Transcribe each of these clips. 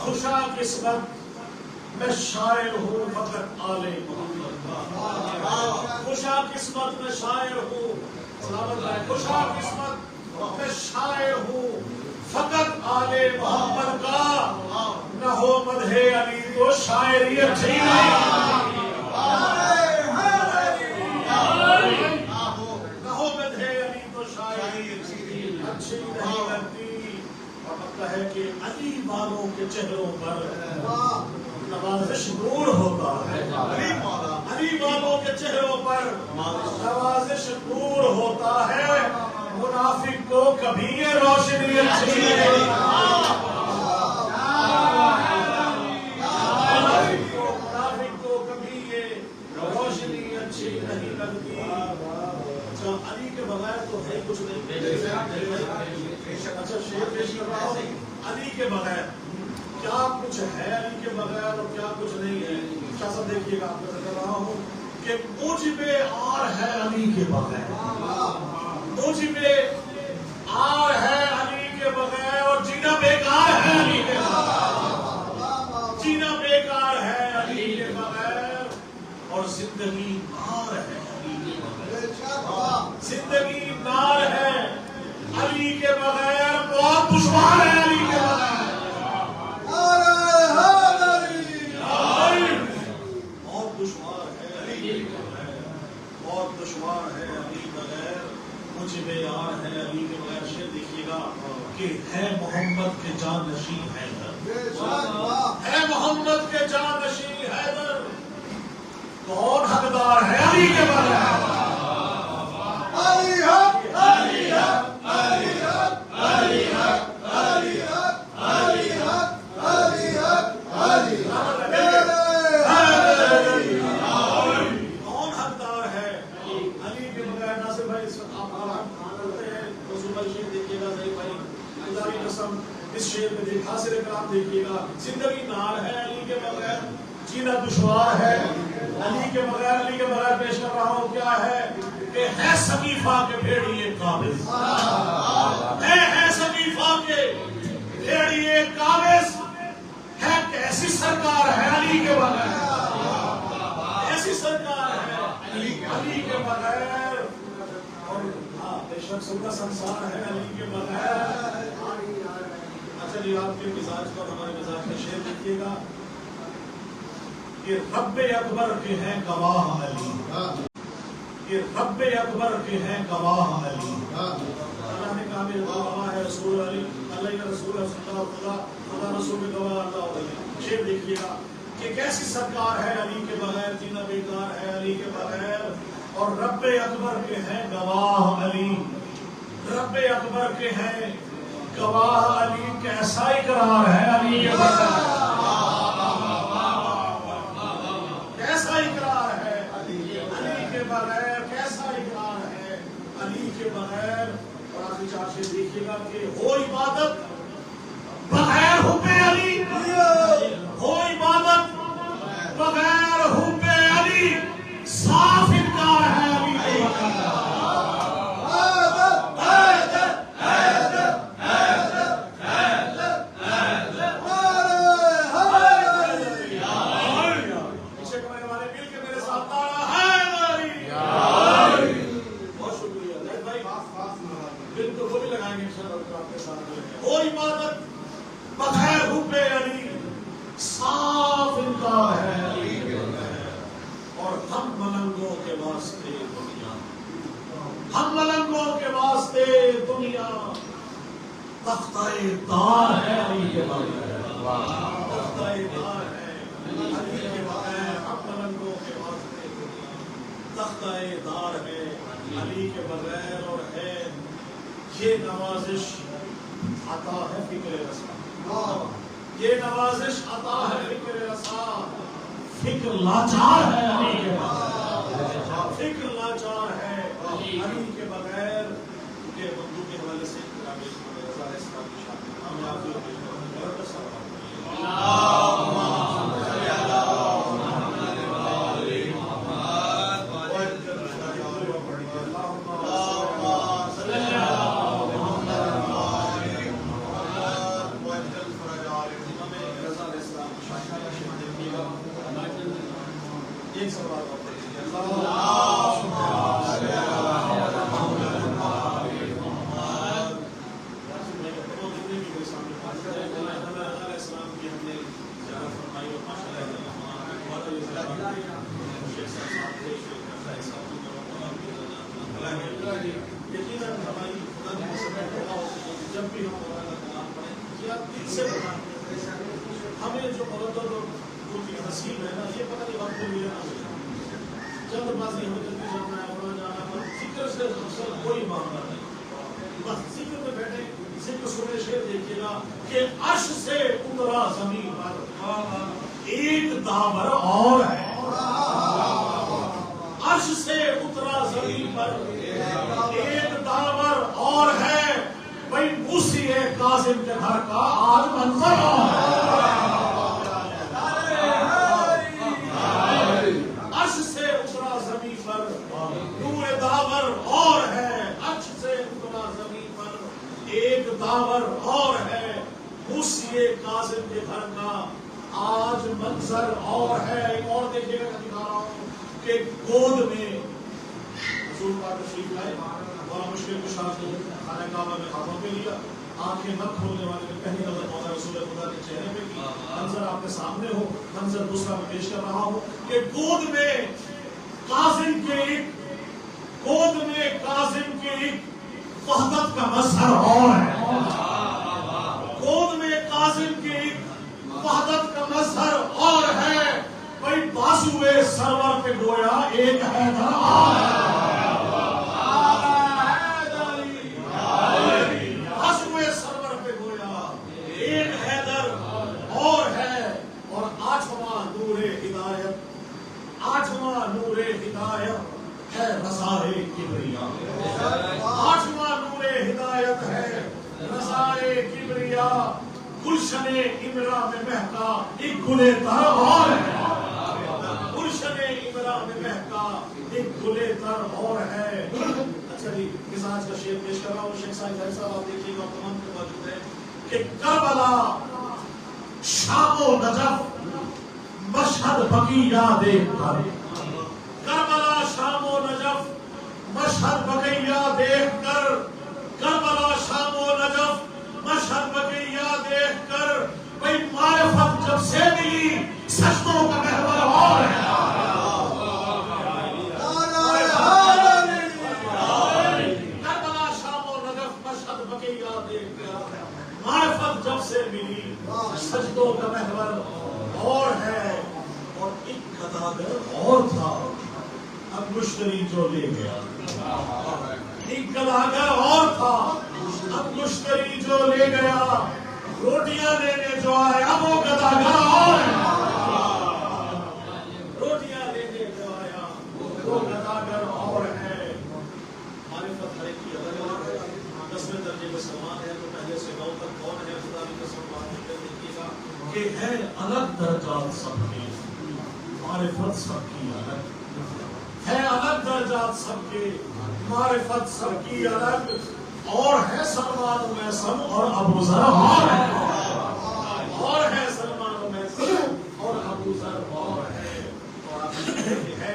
خوشا قسمت میں شاعر ہوں فقط آل محمد کا، خوشا قسمت میں شاعر ہوں، سلامت ہے، خوشا قسمت میں شاعر ہوں فقط آل محمد کا، نہ ہو مدح علی تو شاعری اچھی نہیں، نہ ہو مدح علی تو شاعری اچھی نہیں لگتی۔ اور مطلب ہے کہ علی والوں کے چہروں پر نوازش نور ہوتا ہے، علی والوں کے چہروں پر نوازش نور ہوتا ہے، منافق کو کبھی یہ روشنی اچھی نہیں لگتی، منافق کو کبھی یہ روشنی اچھی نہیں لگتی۔ اچھا علی کے بغیر تو ہے کچھ نہیں، اچھا شعر پیش کر رہا ہوں، علی کے بغیر کیا کچھ ہے، علی کے بغیر اور کیا کچھ نہیں ہے۔ شاہ صاحب دیکھیے گا، آپ کر رہا ہوں کہ موجب آر ہے علی کے بغیر، موجب آر ہے علی کے بغیر، اور جینا بیکار ہے علی کے بغیر، جینا بیکار ہے علی کے بغیر، اور زندگی نار ہے علی کے بغیر، زندگی نار ہے علی کے بغیر، بہت دشوار ہے علی کے بغیر، بہت دشوار ہے علی کے بغیر، بہت دشوار ہے علی بغیر، مجھے یار ہے علی کے بغیر۔ شعر دیکھیے گا کہ ہے محمد کے جانشین حیدر، ہے محمد کے جانشین حیدر، کون حقدار ہے علی کے بغیر، علی حق، علی حق، علی حق، علی حق، علی حق، علی حق، علی حق، علی حق، کون حقدار ہے علی کے بغیر۔ ناصر بھائی آپ کرتے ہیں رسول بھائی شعر دیکھیے گا، ضعیف بھائی خدا کی قسم اس شعر میں دیکھ حاصل کرام دیکھیے گا، زندگی نار ہے علی کے بغیر، جینا دشوار ہے علی کے بغیر، علی کے بغیر پیش کر رہا ہوں کیا ہے کہ ہے سقیفہ کے بھیڑیے قابض، ہے سقیفہ کے بھیڑیے قابض، ہے کیسی سرکار ہے علی کے بغیر، ایسی سرکار ہے علی کے بغیر، اور ہاں بے شک سب کا سنسار ہے علی کے بغیر۔ اچھا جی آپ کے مزاج پر ہمارے مزاج کا شعر دیکھیے گا کہ رب اکبر کے ہیں گواہ علی، کہ رب اکبر کے ہیں گواہ علی، اللہ نے کہا میرے گواہ ہے رسول علی، اللہ کا رسول ہے خدا رسول میں گواہ اللہ علی۔ شعر دیکھیے گا کہ کیسی سرکار ہے علی کے بغیر، جینا بیکار ہے علی کے بغیر، اور رب اکبر کے ہیں گواہ علی، رب اکبر کے ہیں گواہ علی، کیسا اقرار ہے علی کے بغیر، کیسا اقرار ہے علی کے بغیر، کیسا اقرار ہے علی کے بغیر۔ اور آخری چار شعر دیکھیے گا کہ ہو عبادت بغیر حب علی، ہو عبادت بغیر حب علی، صاف انکار ہے علی کے بغیر، کوئی عبادت بغیر حب علی، صاف انکار ہے علی کے بغیر، اور ہم ملنگوں کے واسطے دنیا، ہم ملنگوں کے واسطے دنیا، تختہ دار ہے علی کے بغیر، تختہ دار ہے علی کے بغیر، ہم ملنگوں کے واسطے دنیا، تختہ دار ہے علی کے بغیر، اور ہے یہ نوازش عطا ہے فکر رسا، یہ نوازش عطا ہے فکر رسا، فکر لاچار ہے علی کے بغیر، فکر لاچار ہے علی کے بغیر۔ کہ اردو کے حوالے سے ہم آپ کو سے بتائیں ہمیں جو مردد جو چیز نصیب ہے نا یہ پتہ نہیں وقت میں ملے نہ جلد بازی ہمیں جلدی جانا ہے وہاں جانا ہے ذکر سے اصل کوئی معاملہ نہیں بس ذکر میں بیٹھے ذکر سنے شعر دیکھیے گا کہ عرش سے اترا زمین پر ایک داور اور ہے عرش سے اترا زمین پر ایک داور اور ہے بھائی موسی کاظم کے گھر کا آج منظر عرش سے اترا زمین پر نور داور اور ہے عرش سے اترا زمین پر ایک داور اور ہے موسی کاظم کے گھر کا آج منظر اور ہے ایک اور دیکھیے گا دکھا رہا ہوں کہ گود میں حضور پاک تشریف لائے بڑا مشکل کشا کو خانہ کعبہ میں ہاتھوں پہ لیا آنکھیں نہ کھولنے والے نے پہلی نظر مولا رسول خدا کے چہرے پہ کی منظر آپ کے سامنے ہو منظر دوسرا میں پیش کر رہا ہو کہ گود میں کاظم کے ایک وحدت کا مظہر اور ہے گود میں کاظم کے ایک وحدت کا مظہر اور ہے بھائی بازوئے سرور پہ گویا ایک حیدر اور ہے بازوئے سرور پہ گویا ایک حیدر اور ہے اور آٹھواں نور ہدایت ہے رضائے کبریا آٹھواں نور ہدایت ہے رضائے کبریا گلشن امرا میں مہکا ایک گلے تر اور ہے گلشن امرا میں مہکا ایک گلے تر اور ہے اچھا جی مزاج کا شعر پیش کر رہا ہوں شیخ صاحب آپ دیکھیے گا تمام کے موجود ہے کہ کربلا شام و نجف مشہد بقیہ دیکھ کر کربلا شام و نجف مشہد بقیہ دیکھ کر کربلا شام و نجف مشہد بقیہ دیکھ کر بھئی معرفت جب سے ملی سجدوں کا محور اور ہے کربلا شام و نجف مشہد بقیہ دیکھ کر معرفت جب سے ملی سجدوں کا محور اور ہے اور ایک گداگر اور تھا اب مشتری جو لے گیا ایک گداگر اور تھا اب مشتری جو لے گیا روٹیاں لینے جو آئے اب وہ گداگر اور ہے روٹیاں لینے جو آیا وہ گداگر اور ہے معرفت ہر ایک کی الگ الگ ہے 10ویں درجے میں سلمان ہے تو پہلے سے 9 تک کون ہے خدا کی قسم بات کر دیکھیے گا کہ ہے الگ درجات سب کے معرفت سب کی الگ ہے الگ درجات سب کے معرفت سب کی الگ اور ہے سلمان میسم اور ابو ذر اور ہے سلمان میسم اور ابو ذر اور ہے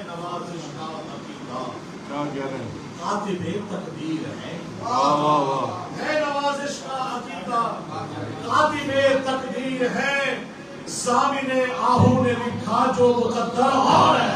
نوازش کا عقیدہ کاتب تقدیر ہے نوازش کا عقیدہ کاتب تقدیر ہے ضامن آہو نے لکھا جو مقدر اور ہے